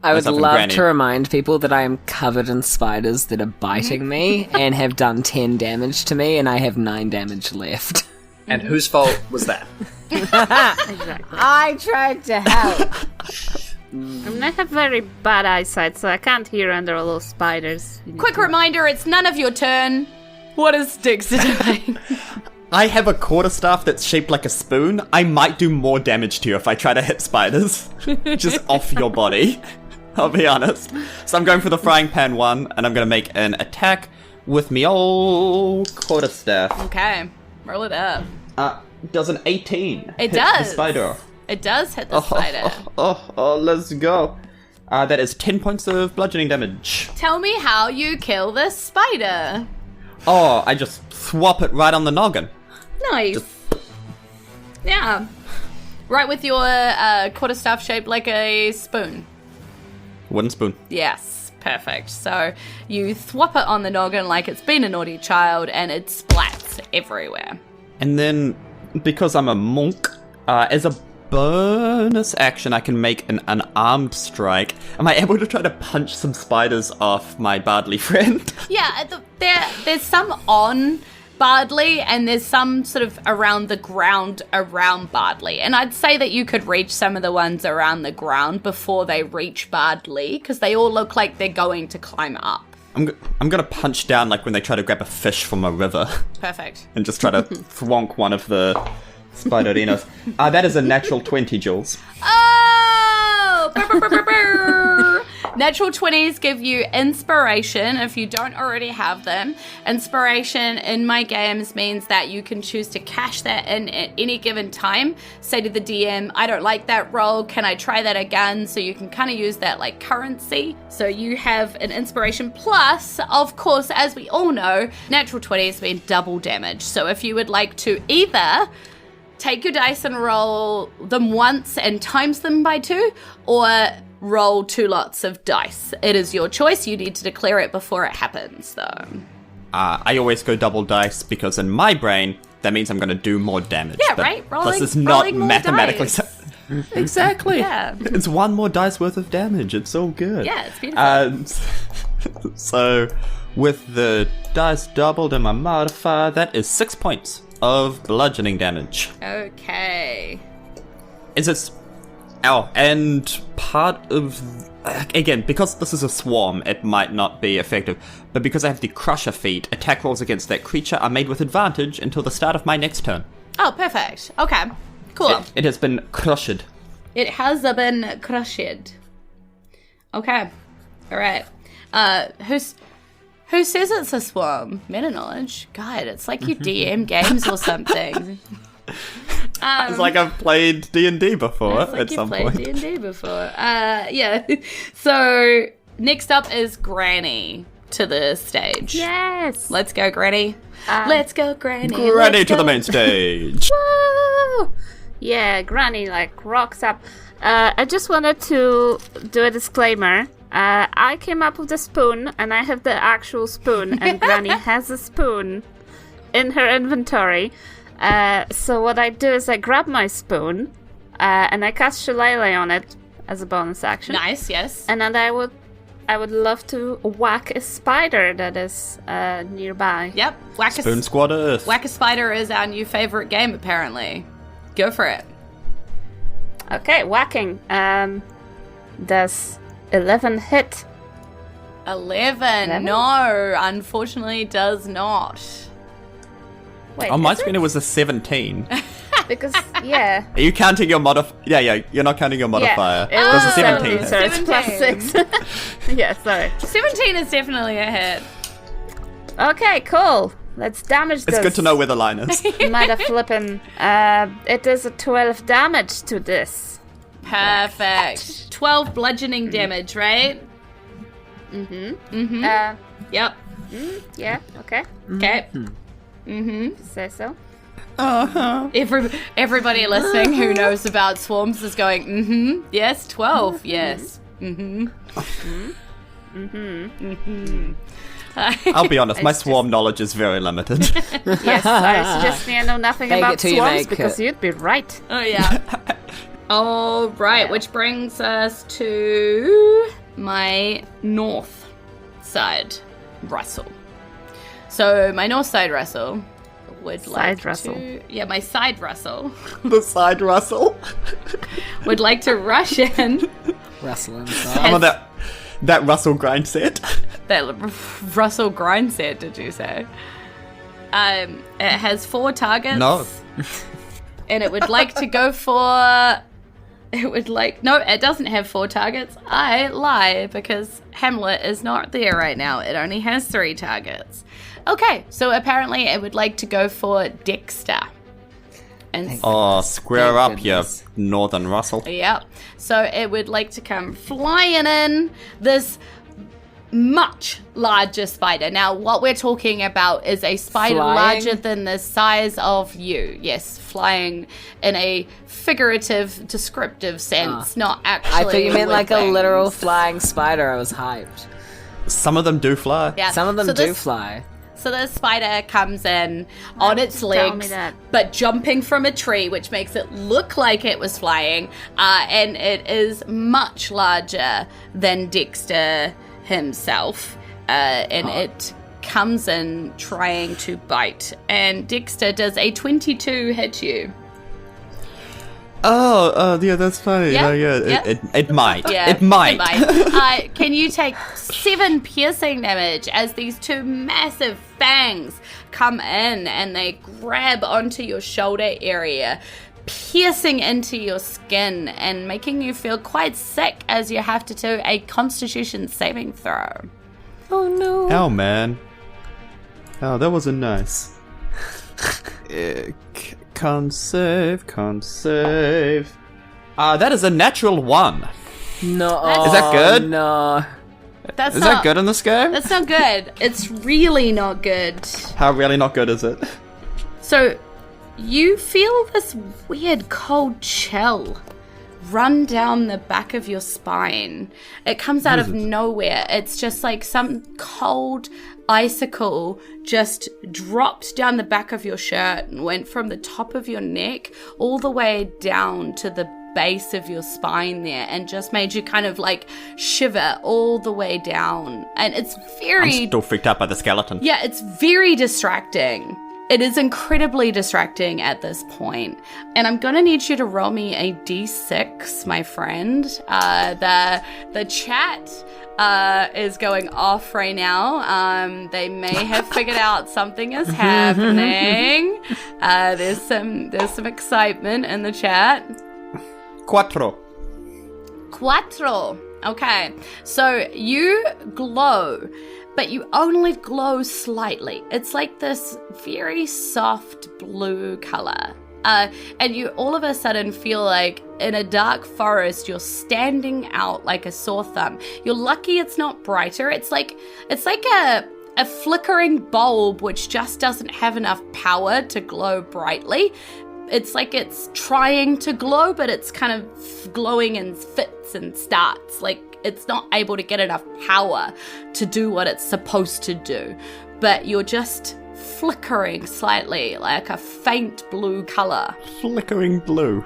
I would myself and love Granny. to remind people that I am covered in spiders that are biting me and have done 10 damage to me, and I have 9 damage left. And whose fault was that? Exactly. I tried to help. I mean, I have very bad eyesight, so I can't hear under all those spiders. Quick reminder, it's none of your turn. What is Dexter doing? I have a quarterstaff that's shaped like a spoon. I might do more damage to you if I try to hit spiders. Just off your body. I'll be honest. So I'm going for the frying pan one, and I'm going to make an attack with me old quarterstaff. Okay, roll it up. Does an 18 It hit does. the spider? It does hit the spider. Let's go. That is 10 points of bludgeoning damage. Tell me how you kill this spider. Oh, I just swap it right on the noggin. Nice. Yeah. Right with your quarterstaff shaped like a spoon. Wooden spoon. Yes, perfect. So you thwop it on the noggin like it's been a naughty child, and it splats everywhere. And then, because I'm a monk, as a bonus action, I can make an unarmed strike. Am I able to try to punch some spiders off my Bardley friend? Yeah, there's some on Bardley, and there's some sort of around the ground around Bardley. And I'd say that you could reach some of the ones around the ground before they reach Bardley, because they all look like they're going to climb up. I'm gonna punch down like when they try to grab a fish from a river. Perfect. And just try to thwonk one of the spiderinos. That is a natural 20, Jules. Oh! Brr, brr, brr, brr. Natural 20s give you inspiration if you don't already have them. Inspiration in my games means that you can choose to cash that in at any given time. Say to the DM, I don't like that roll, can I try that again? So you can kind of use that like currency. So you have an inspiration plus, of course, as we all know, natural 20s mean double damage. So if you would like to either take your dice and roll them once and times them by 2, or roll 2 lots of dice. It is your choice. You need to declare it before it happens, though. I always go double dice because in my brain, that means I'm going to do more damage. Yeah, but right? Plus, it's not more mathematically... dice. Exactly. Yeah. It's 1 more dice worth of damage. It's all good. Yeah, it's beautiful. So, with the dice doubled and my modifier, that is 6 points of bludgeoning damage. Okay. Is it... Oh, and part of... Again, because this is a swarm, it might not be effective. But because I have the Crusher feat, attack rolls against that creature are made with advantage until the start of my next turn. Oh, perfect. Okay. Cool. It has been crushed. It has been crushed. Okay. All right. Who says it's a swarm? Meta knowledge. God, it's like you DM games or something. It's like I've played D&D before it's like at some point. You've played D&D before. Yeah. So next up is Granny to the stage. Yes. Let's go, Granny. Let's go, Granny. Granny to the main stage. Woo! Yeah, Granny like rocks up. I just wanted to do a disclaimer. I came up with the spoon, and I have the actual spoon, and Granny has a spoon in her inventory. So what I do is I grab my spoon, and I cast Shillelagh on it as a bonus action. Nice, yes. And then I would love to whack a spider that is nearby. Yep. Spoon Squad Earth. Whack a Spider is our new favorite game, apparently. Go for it. Okay, whacking. Does 11 hit? 11. No, unfortunately does not. Wait, On my is screen, it was a 17. it? Because, yeah. Are you counting your modifier? Yeah, you're not counting your modifier. Yeah, it was a 17. So it's plus 6. Yeah, sorry. 17 is definitely a hit. Okay, cool. Let's damage this. It's good to know where the line is. Mother flippin'. It is a 12 damage to this. Perfect. 12 bludgeoning damage, right? Yep. Yeah, okay. Okay. Say so. Everybody listening who knows about swarms is going, yes, 12, yes. I'll be honest, my swarm knowledge is very limited. Yes, I suggest I know nothing Fake about it till you swarms make because it. you'd be right. Oh, yeah. All right, which brings us to my north side Russell. So my north side Russell would like to... Yeah, my side Russell The side Russell. would like to rush in. Russell inside. Some of that Russell grind set. That Russell grind set, did you say? It has 4 targets. No. And it would like to go for... No, it doesn't have 4 targets. I lie, because Hamlet is not there right now. It only has 3 targets. Okay, so apparently it would like to go for Dexter. And Oh, square Thank up, goodness. you northern Russell. Yep. So it would like to come flying in this much larger spider. Now, what we're talking about is a spider Flying? larger than the size of you. Yes, flying in a figurative, descriptive sense, not actually. I thought you meant with like a wings. literal flying spider. I was hyped. Some of them do fly. Yeah. Some of them so do this- fly. So the spider comes in on its Tell me legs, that. but jumping from a tree, which makes it look like it was flying, and it is much larger than Dexter himself, and it comes in trying to bite. And Dexter, does a 22 hit you? Yeah, that's funny. Yeah? It might. Yeah, It might. Can you take 7 piercing damage as these 2 massive fangs come in and they grab onto your shoulder area, piercing into your skin and making you feel quite sick as you have to do a Constitution saving throw. Oh no. Oh, man. Oh, that wasn't nice. Can't save. That is a natural 1. No. Is that good? No. That's Is not that good in this game? That's not good. It's really not good. How really not good is it? So, you feel this weird cold chill run down the back of your spine. It comes out of nowhere. It's just like some cold icicle just dropped down the back of your shirt and went from the top of your neck all the way down to the base of your spine there and just made you kind of like shiver all the way down. And it's very... I'm still freaked out by the skeleton. Yeah, it's very distracting. It is incredibly distracting at this point. And I'm going to need you to roll me a d6, my friend. The chat is going off right now. They may have figured out something is happening. There's some excitement in the chat. Cuatro. Okay, so you glow, but you only glow slightly. It's like this very soft blue color. And you all of a sudden feel like in a dark forest, you're standing out like a sore thumb. You're lucky it's not brighter. It's like a flickering bulb which just doesn't have enough power to glow brightly. It's like it's trying to glow, but it's kind of glowing in fits and starts. Like it's not able to get enough power to do what it's supposed to do. But you're just flickering slightly, like a faint blue color. Flickering blue.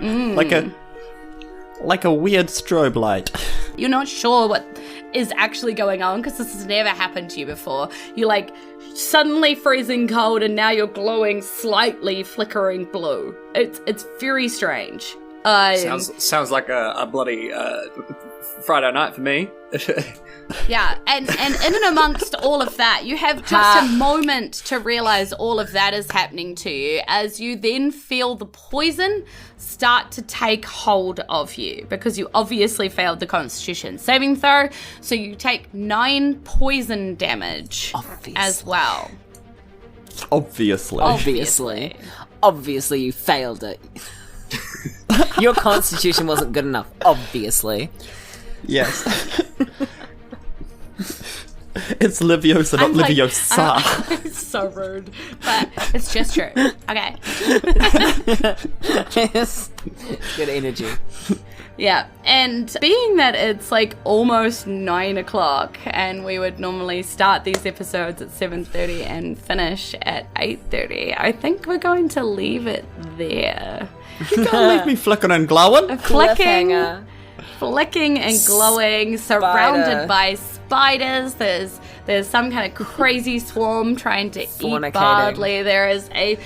Like a weird strobe light. You're not sure what is actually going on because this has never happened to you before. You're like suddenly freezing cold and now you're glowing slightly flickering blue. It's very strange. Sounds like a bloody Friday night for me. Yeah, and in and amongst all of that, you have just a moment to realize all of that is happening to you as you then feel the poison start to take hold of you because you obviously failed the Constitution saving throw, so you take 9 poison damage as well. Obviously you failed it. Your Constitution wasn't good enough, obviously. Yes. It's Leviosa, not Leviosa. It's so rude, but it's just true. Okay. Yes. Good energy. Yeah, and being that it's like almost 9 o'clock and we would normally start these episodes at 7:30 and finish at 8:30, I think we're going to leave it there. You can't leave me flickering and glowing. Flicking and glowing, surrounded by spiders. There's some kind of crazy swarm trying to eat Bardley. There is a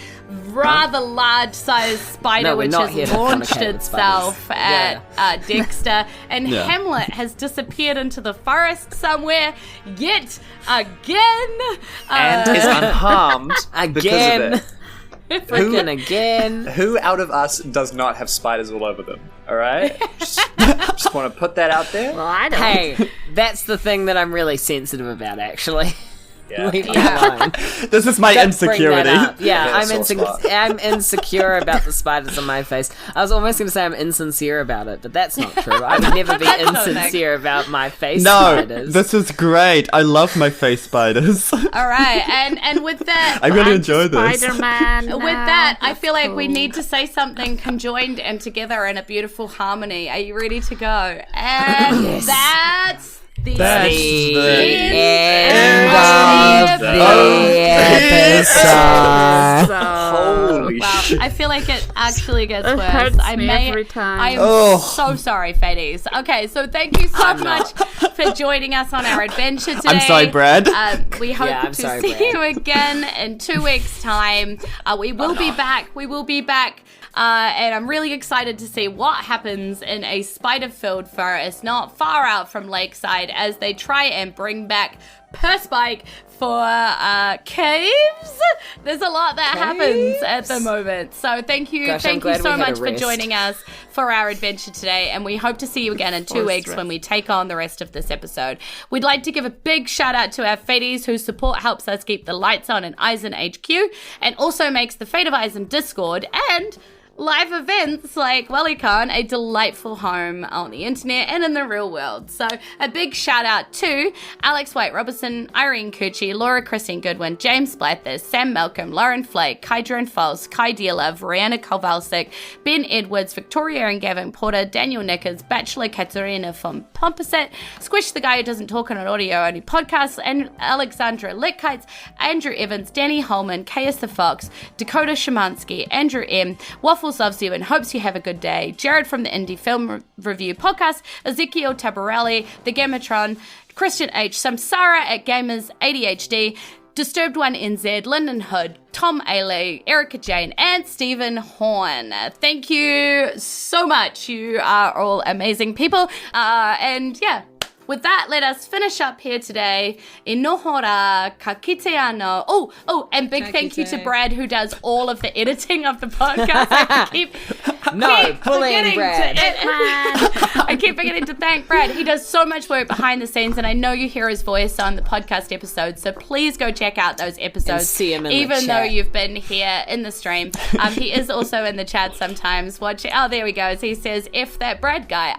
rather large-sized spider which has launched itself at Dexter, and Hamlet has disappeared into the forest somewhere yet again. And is unharmed because of it. Freaking again. Who out of us does not have spiders all over them? All right? Just want to put that out there. Well, I don't. Hey, that's the thing that I'm really sensitive about, actually. Yeah. Leave me alone. This is my insecurity. Yeah, I'm insecure about the spiders on my face. I was almost going to say I'm insincere about it, but that's not true. I would never be insincere about my face spiders. This is great. I love my face spiders. All right, and with that, I really enjoy this. Spider-Man. With that, I feel like we need to say something conjoined and together in a beautiful harmony. Are you ready to go? And that's the end of the episode. Holy I feel like it actually gets It worse. hurts me every time. I am so sorry, Fades. Okay, so thank you so much for joining us on our adventure today. I'm sorry, Brad. We hope Yeah, I'm to sorry, see Brad. you again in 2 weeks' time. We will be back. We will be back. And I'm really excited to see what happens in a spider-filled forest not far out from Lakeside as they try and bring back Perspike for caves. There's a lot that happens at the moment. So thank you Gosh, I'm thank you glad we so had a much for rest. joining us for our adventure today, and we hope to see you again in 2 weeks when we take on the rest of this episode. We'd like to give a big shout out to our Fadies whose support helps us keep the lights on in Isen HQ and also makes the Fate of Isen Discord and live events like WellyCon a delightful home on the internet and in the real world. So a big shout out to Alex White Robertson, Irene Cucci, Laura Christine Goodwin, James Blathers, Sam Malcolm, Lauren Flake, Kydron False, Kai Dealov, Rihanna Kovalsik, Ben Edwards, Victoria and Gavin Porter, Daniel Nickers, Bachelor Katerina from Pomposet, Squish the Guy Who Doesn't Talk on an Audio Only Podcast, and Alexandra Litkites, Andrew Evans, Danny Holman, Kais the Fox, Dakota Shemansky, Andrew M, Waffles loves you and hopes you have a good day, Jared from the Indie Film Review Podcast, Ezekiel Tabarelli, The Gamatron, Christian H, Samsara at Gamers ADHD, Disturbed One NZ, Lyndon Hood, Tom Ailey, Erica Jane, and Stephen Horn. Thank you so much. You are all amazing people. And yeah, with that, let us finish up here today. Inohora kakiteano. Oh, and big thank you to Brad who does all of the editing of the podcast. I keep bullying Brad. I keep forgetting to thank Brad. He does so much work behind the scenes, and I know you hear his voice on the podcast episodes, so please go check out those episodes. And see him in the even though chat. you've been here in the stream. He is also in the chat sometimes watching. Oh, there we go. He says, F that Brad guy.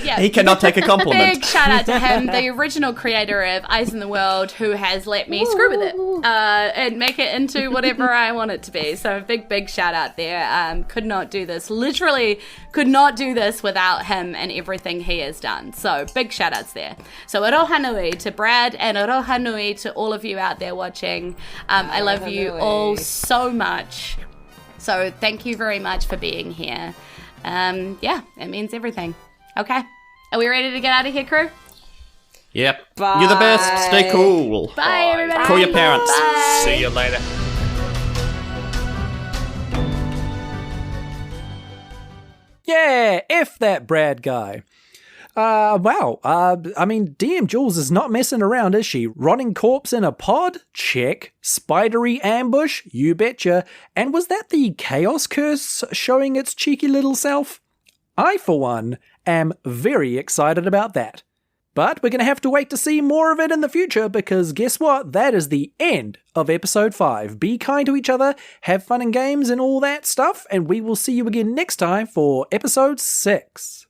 Yeah. He cannot take a compliment. Big shout out to him, the original creator of Eyes in the World, who has let me screw with it and make it into whatever I want it to be. So big shout out there. Could not do this. Literally could not do this without him and everything he has done. So big shout outs there. So aroha nui to Brad and aroha nui to all of you out there watching. I love you all so much. So thank you very much for being here. Yeah, it means everything. Okay. Are we ready to get out of here, crew? Yep. You're the best. Stay cool. Bye, everybody. Call your parents. Bye. See you later. Yeah, F that Brad guy. Wow. I mean, DM Jules is not messing around, is she? Rotting corpse in a pod? Check. Spidery ambush? You betcha. And was that the Chaos Curse showing its cheeky little self? I, for one, am very excited about that. But we're going to have to wait to see more of it in the future because guess what? That is the end of episode 5. Be kind to each other, have fun in games and all that stuff, and we will see you again next time for episode 6.